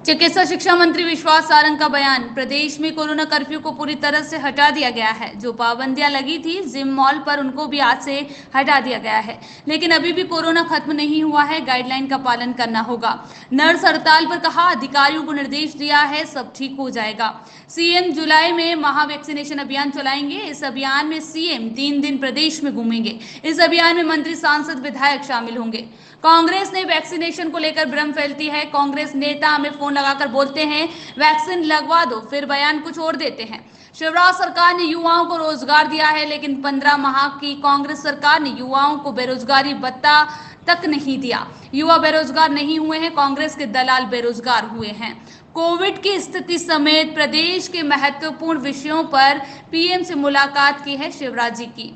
चिकित्सा शिक्षा मंत्री विश्वास सारंग का बयान। प्रदेश में कोरोना कर्फ्यू को पूरी तरह से हटा दिया गया है। जो पाबंदियां लगी थी जिम मॉल पर, उनको भी आज से हटा दिया गया है। लेकिन अभी भी कोरोना खत्म नहीं हुआ है, गाइडलाइन का पालन करना होगा। नर्स हड़ताल पर कहा, अधिकारियों को निर्देश दिया है, सब ठीक हो जाएगा। सीएम जुलाई में महा वैक्सीनेशन अभियान चलाएंगे। इस अभियान में सीएम 3 दिन प्रदेश में घूमेंगे। इस अभियान में मंत्री, सांसद, विधायक शामिल होंगे। कांग्रेस ने वैक्सीनेशन को लेकर भ्रम फैलती है। कांग्रेस नेता हमें फोन लगाकर बोलते हैं वैक्सीन लगवा दो, फिर बयान कुछ और देते हैं। शिवराज सरकार ने युवाओं को रोजगार दिया है, लेकिन 15 माह की कांग्रेस सरकार ने युवाओं को बेरोजगारी भत्ता तक नहीं दिया। युवा बेरोजगार नहीं हुए हैं, कांग्रेस के दलाल बेरोजगार हुए हैं। कोविड की स्थिति समेत प्रदेश के महत्वपूर्ण विषयों पर पीएम से मुलाकात की है शिवराज जी की।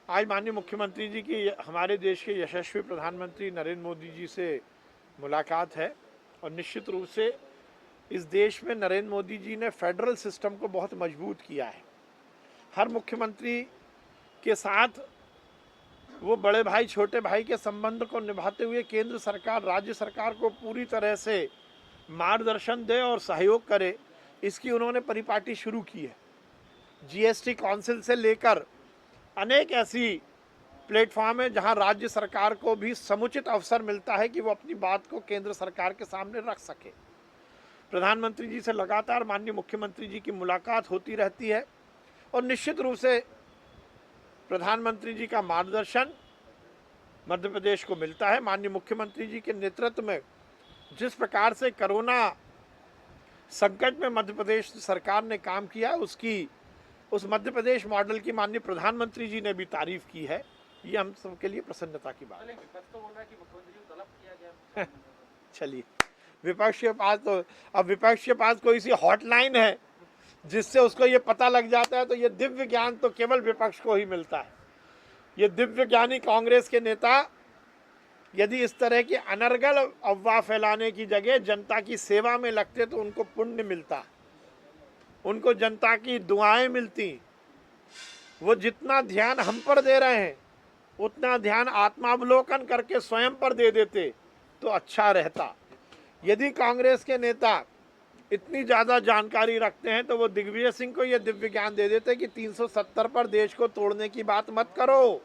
आज माननीय मुख्यमंत्री जी की हमारे देश के यशस्वी प्रधानमंत्री नरेंद्र मोदी जी से मुलाकात है और निश्चित रूप से इस देश में नरेंद्र मोदी जी ने फेडरल सिस्टम को बहुत मजबूत किया है। हर मुख्यमंत्री के साथ वो बड़े भाई छोटे भाई के संबंध को निभाते हुए केंद्र सरकार राज्य सरकार को पूरी तरह से मार्गदर्शन दे और सहयोग करे, इसकी उन्होंने परिपाटी शुरू की है। जीएसटी काउंसिल से लेकर अनेक ऐसी प्लेटफॉर्म है जहां राज्य सरकार को भी समुचित अवसर मिलता है कि वो अपनी बात को केंद्र सरकार के सामने रख सके। प्रधानमंत्री जी से लगातार माननीय मुख्यमंत्री जी की मुलाकात होती रहती है और निश्चित रूप से प्रधानमंत्री जी का मार्गदर्शन मध्य प्रदेश को मिलता है। माननीय मुख्यमंत्री जी के नेतृत्व में जिस प्रकार से कोरोना संकट में मध्य प्रदेश सरकार ने काम किया, उस मध्य प्रदेश मॉडल की माननीय प्रधानमंत्री जी ने भी तारीफ की है। ये हम सबके लिए प्रसन्नता की बात है। चलिए, विपक्ष के पास कोई सी हॉटलाइन है जिससे उसको ये पता लग जाता है, तो ये दिव्य ज्ञान तो केवल विपक्ष को ही मिलता है। ये दिव्य ज्ञानी कांग्रेस के नेता यदि इस तरह की अनर्गल अफवाह फैलाने की जगह जनता की सेवा में लगते तो उनको पुण्य मिलता, उनको जनता की दुआएं मिलती। वो जितना ध्यान हम पर दे रहे हैं उतना ध्यान आत्मावलोकन करके स्वयं पर दे देते तो अच्छा रहता। यदि कांग्रेस के नेता इतनी ज़्यादा जानकारी रखते हैं तो वो दिग्विजय सिंह को ये दिव्य ज्ञान दे देते कि 370 पर देश को तोड़ने की बात मत करो।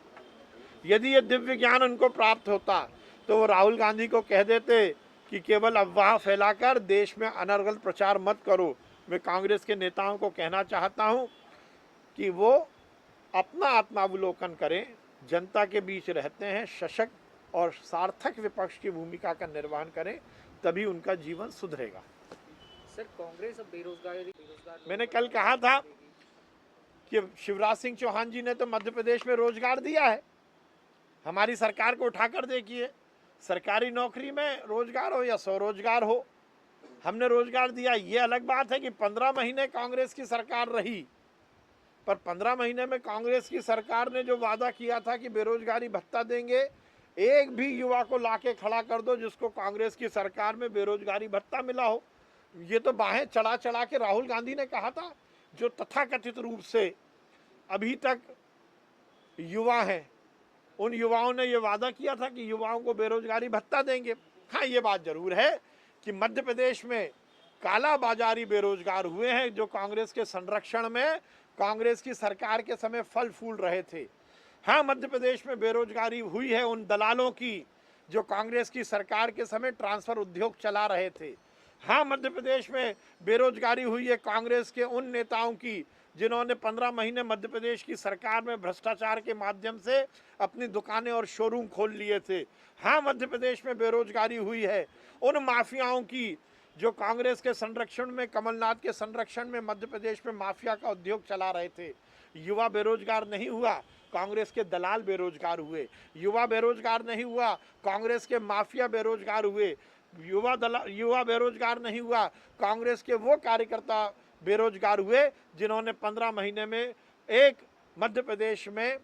यदि ये दिव्य ज्ञान उनको प्राप्त होता तो वो राहुल गांधी को कह देते कि केवल अफवाह फैलाकर देश में अनर्गल प्रचार मत करो। मैं कांग्रेस के नेताओं को कहना चाहता हूं कि वो अपना आत्मावलोकन करें, जनता के बीच रहते हैं, सशक्त और सार्थक विपक्ष की भूमिका का निर्वहन करें, तभी उनका जीवन सुधरेगा। सर, कांग्रेस अब बेरोजगार मैंने कल कहा था कि शिवराज सिंह चौहान जी ने तो मध्य प्रदेश में रोजगार दिया है। हमारी सरकार को उठाकर देखिए, सरकारी नौकरी में रोजगार हो या स्वरोजगार हो, हमने रोजगार दिया। ये अलग बात है कि 15 महीने कांग्रेस की सरकार रही, पर 15 महीने में कांग्रेस की सरकार ने जो वादा किया था कि बेरोजगारी भत्ता देंगे, एक भी युवा को लाके खड़ा कर दो जिसको कांग्रेस की सरकार में बेरोजगारी भत्ता मिला हो। ये तो बाहें चढ़ा चढ़ा के राहुल गांधी ने कहा था, जो तथाकथित रूप से अभी तक युवा हैं, उन युवाओं ने ये वादा किया था कि युवाओं को बेरोजगारी भत्ता देंगे। हाँ, ये बात जरूर है कि मध्य प्रदेश में काला बाजारी बेरोजगार हुए हैं जो कांग्रेस के संरक्षण में कांग्रेस की सरकार के समय फल फूल रहे थे। हाँ, मध्य प्रदेश में बेरोजगारी हुई है उन दलालों की जो कांग्रेस की सरकार के समय ट्रांसफर उद्योग चला रहे थे। हाँ, मध्य प्रदेश में बेरोजगारी हुई है कांग्रेस के उन नेताओं की जिन्होंने 15 महीने मध्य प्रदेश की सरकार में भ्रष्टाचार के माध्यम से अपनी दुकानें और शोरूम खोल लिए थे। हाँ, मध्य प्रदेश में बेरोजगारी हुई है उन माफियाओं की जो कांग्रेस के संरक्षण में, कमलनाथ के संरक्षण में मध्य प्रदेश में माफिया का उद्योग चला रहे थे। युवा बेरोजगार नहीं हुआ, कांग्रेस के दलाल बेरोजगार हुए। युवा बेरोजगार नहीं हुआ, कांग्रेस के माफिया बेरोजगार हुए। युवा बेरोजगार नहीं हुआ, कांग्रेस के वो कार्यकर्ता बेरोजगार हुए जिन्होंने 15 महीने में एक मध्य प्रदेश में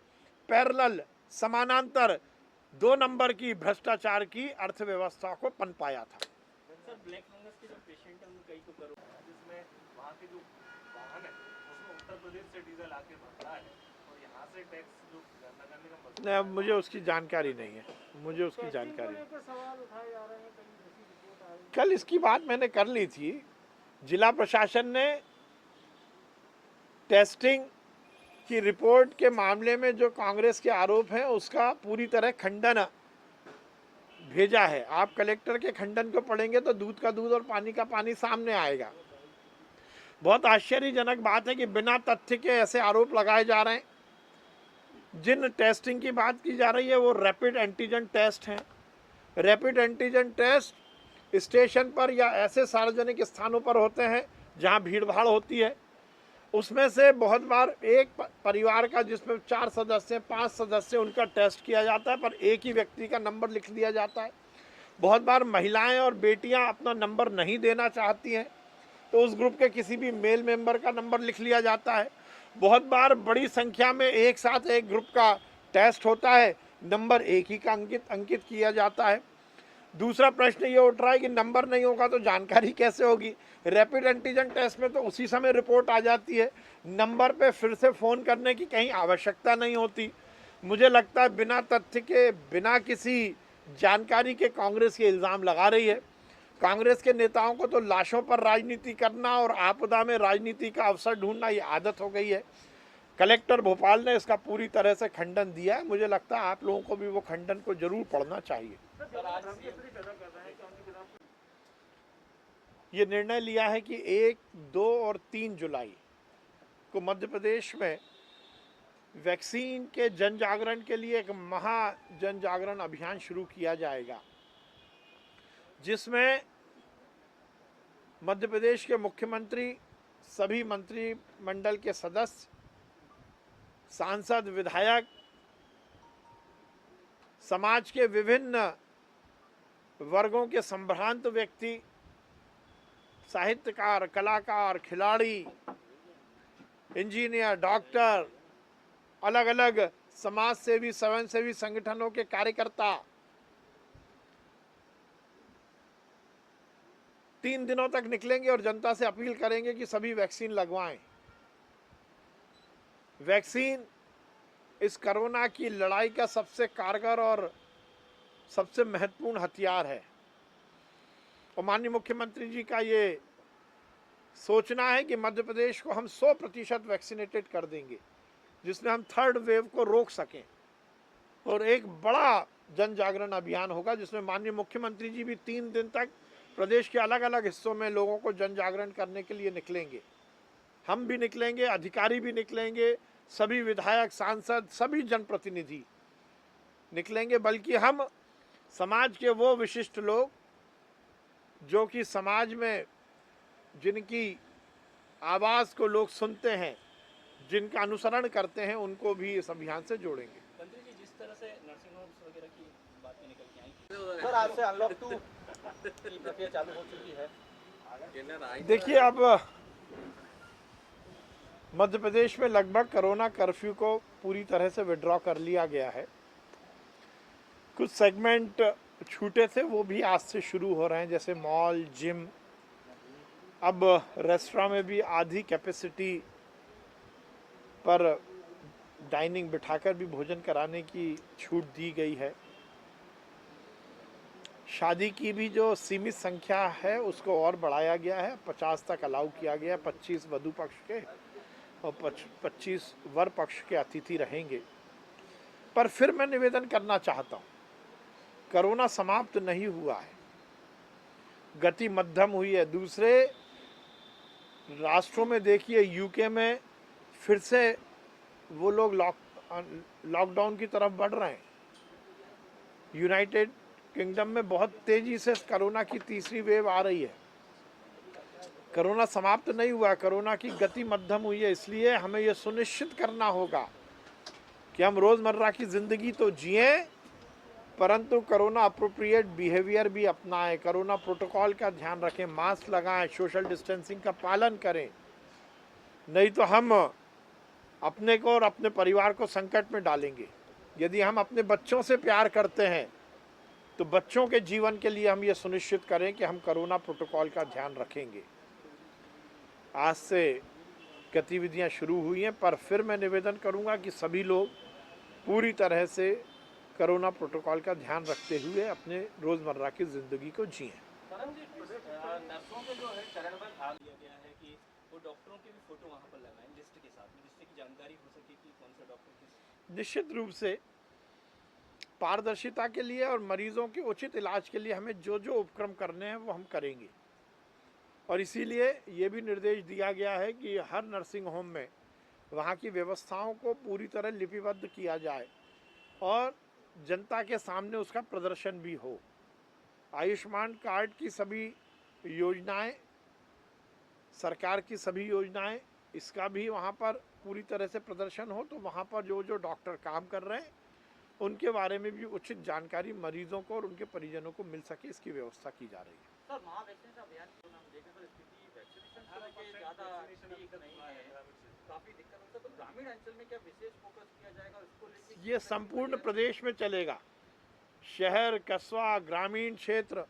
पैरेलल समानांतर 2 नंबर की भ्रष्टाचार की अर्थव्यवस्था को पनपाया था। सर, ब्लैक फंगस के जो पेशेंट हैं उनका कई को करो, जिसमें वहाँ के जो वाहन है उसमें उत्तर प्रदेश से डीजल आके भरता है और यहाँ नहीं, अब मुझे उसकी जानकारी नहीं है, मुझे उसकी जानकारी नहीं। कल इसकी बात मैंने कर ली थी। जिला प्रशासन ने टेस्टिंग की रिपोर्ट के मामले में जो कांग्रेस के आरोप हैं उसका पूरी तरह खंडन भेजा है। आप कलेक्टर के खंडन को पढ़ेंगे तो दूध का दूध और पानी का पानी सामने आएगा। बहुत आश्चर्यजनक बात है कि बिना तथ्य के ऐसे आरोप लगाए जा रहे हैं। जिन टेस्टिंग की बात की जा रही है वो रैपिड एंटीजन टेस्ट हैं। रैपिड एंटीजन टेस्ट स्टेशन पर या ऐसे सार्वजनिक स्थानों पर होते हैं जहां भीड़ भाड़ होती है। उसमें से बहुत बार एक परिवार का जिसमें 4 सदस्य 5 सदस्य उनका टेस्ट किया जाता है, पर एक ही व्यक्ति का नंबर लिख दिया जाता है। बहुत बार महिलाएं और बेटियां अपना नंबर नहीं देना चाहती हैं तो उस ग्रुप के किसी भी मेल मेंबर का नंबर लिख लिया जाता है। बहुत बार बड़ी संख्या में एक साथ एक ग्रुप का टेस्ट होता है, नंबर एक ही का अंकित किया जाता है। दूसरा प्रश्न ये उठ रहा है कि नंबर नहीं होगा तो जानकारी कैसे होगी। रैपिड एंटीजन टेस्ट में तो उसी समय रिपोर्ट आ जाती है, नंबर पे फिर से फ़ोन करने की कहीं आवश्यकता नहीं होती। मुझे लगता है बिना तथ्य के, बिना किसी जानकारी के कांग्रेस ये इल्ज़ाम लगा रही है। कांग्रेस के नेताओं को तो लाशों पर राजनीति करना और आपदा में राजनीति का अवसर ढूंढना ये आदत हो गई है। कलेक्टर भोपाल ने इसका पूरी तरह से खंडन दिया है। मुझे लगता है आप लोगों को भी वो खंडन को जरूर पढ़ना चाहिए। ये निर्णय लिया है कि 1, 2 और 3 जुलाई को मध्य प्रदेश में वैक्सीन के जन जागरण के लिए एक महा जन जागरण अभियान शुरू किया जाएगा, जिसमें मध्य प्रदेश के मुख्यमंत्री, सभी मंत्रिमंडल के सदस्य, सांसद, विधायक, समाज के विभिन्न वर्गों के संभ्रांत व्यक्ति, साहित्यकार, कलाकार, खिलाड़ी, इंजीनियर, डॉक्टर, अलग अलग समाज सेवी, स्वयंसेवी संगठनों के कार्यकर्ता 3 दिनों तक निकलेंगे और जनता से अपील करेंगे कि सभी वैक्सीन लगवाएं। वैक्सीन इस कोरोना की लड़ाई का सबसे कारगर और सबसे महत्वपूर्ण हथियार है। और माननीय मुख्यमंत्री जी का ये सोचना है कि मध्य प्रदेश को हम 100% वैक्सीनेटेड कर देंगे, जिसमें हम 3rd वेव को रोक सकें। और एक बड़ा जन जागरण अभियान होगा जिसमें माननीय मुख्यमंत्री जी भी 3 दिन तक प्रदेश के अलग अलग हिस्सों में लोगों को जन जागरण करने के लिए निकलेंगे। हम भी निकलेंगे, अधिकारी भी निकलेंगे, सभी विधायक, सांसद, सभी जनप्रतिनिधि निकलेंगे। बल्कि हम समाज के वो विशिष्ट लोग जो कि समाज में जिनकी आवाज़ को लोग सुनते हैं, जिनका अनुसरण करते हैं, उनको भी इस अभियान से जोड़ेंगे। मंत्री जी, जिस तरह से नर्सिंग होम्स वगैरह की बातें निकल के आई, सर आज से अनलॉक 2 की प्रक्रिया चालू हो चुकी है। देखिए, अब मध्य प्रदेश में लगभग कोरोना कर्फ्यू को पूरी तरह से विड्रॉ कर लिया गया है। कुछ सेगमेंट छूटे थे वो भी आज से शुरू हो रहे हैं, जैसे मॉल, जिम। अब रेस्टोरेंट में भी आधी कैपेसिटी पर डाइनिंग बिठाकर भी भोजन कराने की छूट दी गई है। शादी की भी जो सीमित संख्या है उसको और बढ़ाया गया है, 50 तक अलाउ किया गया है। 25 वधु पक्ष के और 25 वर पक्ष के अतिथि रहेंगे। पर फिर मैं निवेदन करना चाहता हूँ, कोरोना समाप्त नहीं हुआ है, गति मध्यम हुई है। दूसरे राष्ट्रों में देखिए, यूके में फिर से वो लोग लॉकडाउन की तरफ बढ़ रहे हैं। यूनाइटेड किंगडम में बहुत तेजी से कोरोना की 3री वेव आ रही है। कोरोना समाप्त नहीं हुआ, कोरोना की गति मध्यम हुई है। इसलिए हमें यह सुनिश्चित करना होगा कि हम रोज़मर्रा की ज़िंदगी तो जिएं, परंतु कोरोना अप्रोप्रिएट बिहेवियर भी अपनाएं, कोरोना प्रोटोकॉल का ध्यान रखें, मास्क लगाएं, सोशल डिस्टेंसिंग का पालन करें। नहीं तो हम अपने को और अपने परिवार को संकट में डालेंगे। यदि हम अपने बच्चों से प्यार करते हैं तो बच्चों के जीवन के लिए हम ये सुनिश्चित करें कि हम कोरोना प्रोटोकॉल का ध्यान रखेंगे। आज से गतिविधियां शुरू हुई हैं, पर फिर मैं निवेदन करूंगा कि सभी लोग पूरी तरह से कोरोना प्रोटोकॉल का ध्यान रखते हुए अपने रोज़मर्रा की ज़िंदगी को जिएं। सरन जी, नर्सों के जो है चरणबद्ध भाग लिया गया है कि वो डॉक्टरों के भी फोटो वहाँ पर लगाएं लिस्ट के साथ में, जिससे कि जानकारी हो सके कि कौन सा डॉक्टर किस। निश्चित रूप से पारदर्शिता के लिए और मरीजों के उचित इलाज के लिए हमें जो जो उपक्रम करने हैं वो हम करेंगे, और इसीलिए ये भी निर्देश दिया गया है कि हर नर्सिंग होम में वहाँ की व्यवस्थाओं को पूरी तरह लिपिबद्ध किया जाए और जनता के सामने उसका प्रदर्शन भी हो। आयुष्मान कार्ड की सभी योजनाएं, सरकार की सभी योजनाएं, इसका भी वहाँ पर पूरी तरह से प्रदर्शन हो, तो वहाँ पर जो जो डॉक्टर काम कर रहे हैं उनके बारे में भी उचित जानकारी मरीजों को और उनके परिजनों को मिल सके, इसकी व्यवस्था की जा रही है। सर, महावैक्सीनेशन अभियान को हम देखें तो स्थिति वैक्सीनेशन को लेकर ज़्यादा ठीक नहीं है, काफ़ी दिक्कत होता है, तो ग्रामीण अंचल में क्या विशेष फोकस किया जाएगा उसको लेकर? ये संपूर्ण प्रदेश में चलेगा, शहर, कस्बा, ग्रामीण क्षेत्र,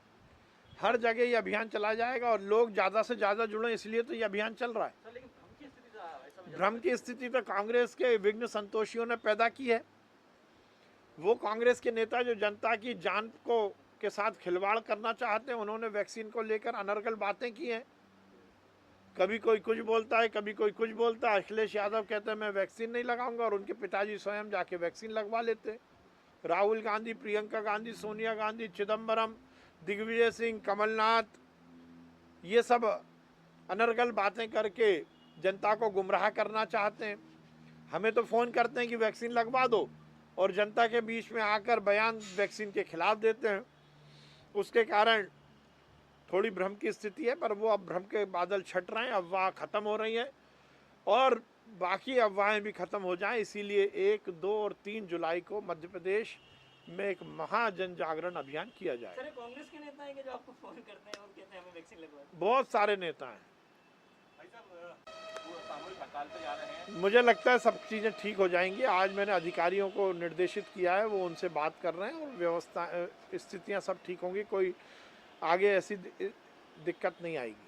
हर जगह ये अभियान चला जाएगा और लोग ज़्यादा से ज़्यादा जुड़े, इसलिए तो ये अभियान चल रहा है। सर, लेकिन भ्रम की स्थिति ऐसा भ्रम की स्थिति तो कांग्रेस के विघ्न संतोषियों ने पैदा की है। वो कांग्रेस के नेता जो जनता की जान को के साथ खिलवाड़ करना चाहते हैं, उन्होंने वैक्सीन को लेकर अनर्गल बातें की हैं। कभी कोई कुछ बोलता है, कभी कोई कुछ बोलता है। अखिलेश यादव कहते हैं मैं वैक्सीन नहीं लगाऊंगा और उनके पिताजी स्वयं जाके वैक्सीन लगवा लेते। राहुल गांधी, प्रियंका गांधी, सोनिया गांधी, चिदम्बरम, दिग्विजय सिंह, कमलनाथ, ये सब अनर्गल बातें करके जनता को गुमराह करना चाहते हैं। हमें तो फ़ोन करते हैं कि वैक्सीन लगवा दो, और जनता के बीच में आकर बयान वैक्सीन के खिलाफ देते हैं। उसके कारण थोड़ी भ्रम की स्थिति है, पर वो अब भ्रम के बादल छट रहे हैं, अफवाह ख़त्म हो रही है और बाकी अफवाहें भी ख़त्म हो जाएं। इसीलिए 1, 2 और 3 जुलाई को मध्य प्रदेश में एक महा जन जागरण अभियान किया जाए। सर, कांग्रेस के नेता हैं कि जो आपको फोन करते हैं और कहते हैं हमें वैक्सीन लगवा दो? बहुत सारे नेता हैं। भाई साहब, वो सामूहिक हड़ताल पर जा रहे हैं। मुझे लगता है सब चीज़ें ठीक हो जाएंगी। आज मैंने अधिकारियों को निर्देशित किया है, वो उनसे बात कर रहे हैं और व्यवस्था स्थितियां सब ठीक होंगी, कोई आगे ऐसी दिक्कत नहीं आएगी।